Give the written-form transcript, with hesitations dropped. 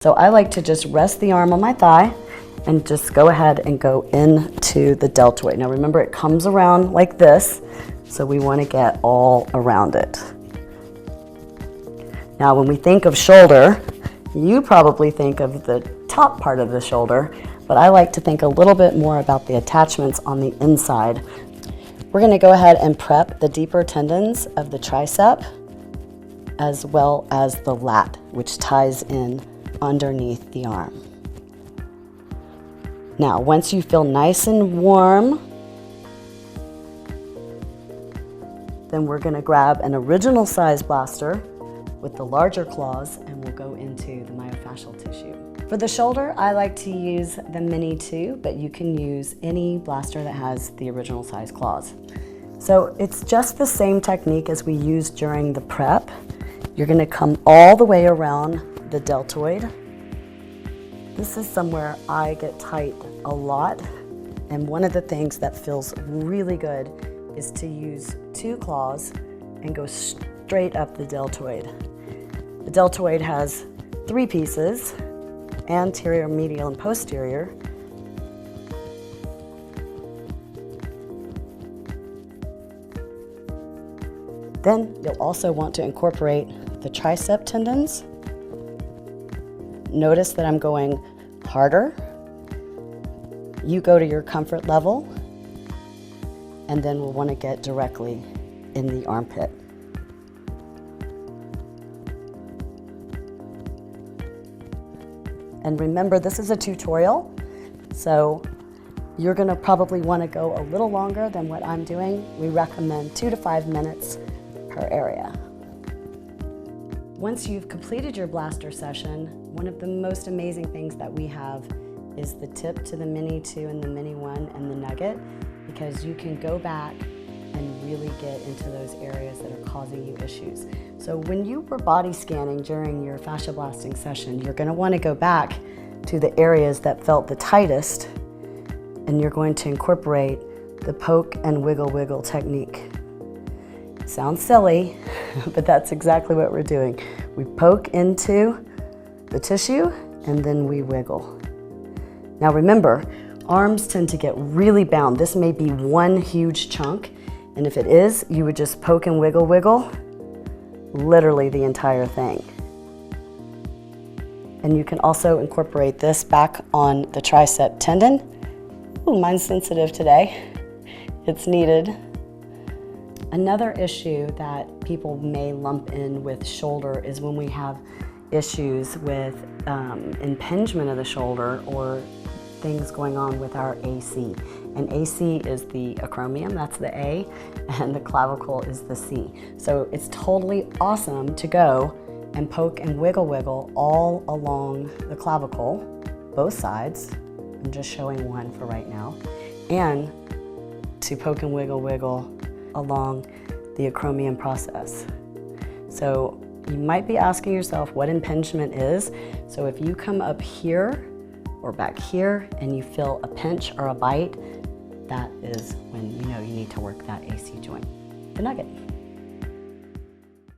So I like to just rest the arm on my thigh and just go ahead and go into the deltoid. Now remember, it comes around like this, so we want to get all around it. Now when we think of shoulder, you probably think of the top part of the shoulder, but I like to think a little bit more about the attachments on the inside. We're going to go ahead and prep the deeper tendons of the tricep as well as the lat, which ties in underneath the arm. Now, once you feel nice and warm, then we're going to grab an original size blaster with the larger claws and we'll go into the myofascial tissue. For the shoulder, I like to use the Mini 2, but you can use any blaster that has the original size claws. So it's just the same technique as we used during the prep. You're going to come all the way around the deltoid. This is somewhere I get tight a lot, and one of the things that feels really good is to use 2 claws and go straight up the deltoid. The deltoid has 3 pieces, anterior, medial, and posterior. Then you'll also want to incorporate the tricep tendons. Notice that I'm going harder. You go to your comfort level, and then we'll want to get directly in the armpit. And remember, this is a tutorial, so you're going to probably want to go a little longer than what I'm doing. We recommend 2 to 5 minutes per area. Once you've completed your blaster session, one of the most amazing things that we have is the tip to the Mini 2 and the Mini 1 and the Nugget, because you can go back and really get into those areas that are causing you issues. So when you were body scanning during your fascia blasting session, you're going to want to go back to the areas that felt the tightest, and you're going to incorporate the poke and wiggle wiggle technique. Sounds silly, but that's exactly what we're doing. We poke into the tissue and then we wiggle. Now remember, arms tend to get really bound. This may be one huge chunk, and if it is, you would just poke and wiggle wiggle, literally the entire thing. And you can also incorporate this back on the tricep tendon. Ooh, mine's sensitive today. It's needed. Another issue that people may lump in with shoulder is when we have issues with impingement of the shoulder or things going on with our AC. And AC is the acromion, that's the A, and the clavicle is the C. So it's totally awesome to go and poke and wiggle wiggle all along the clavicle, both sides. I'm just showing one for right now. And to poke and wiggle wiggle along the acromion process. So you might be asking yourself what impingement is. So if you come up here or back here and you feel a pinch or a bite, that is when you know you need to work that AC joint. The Nugget.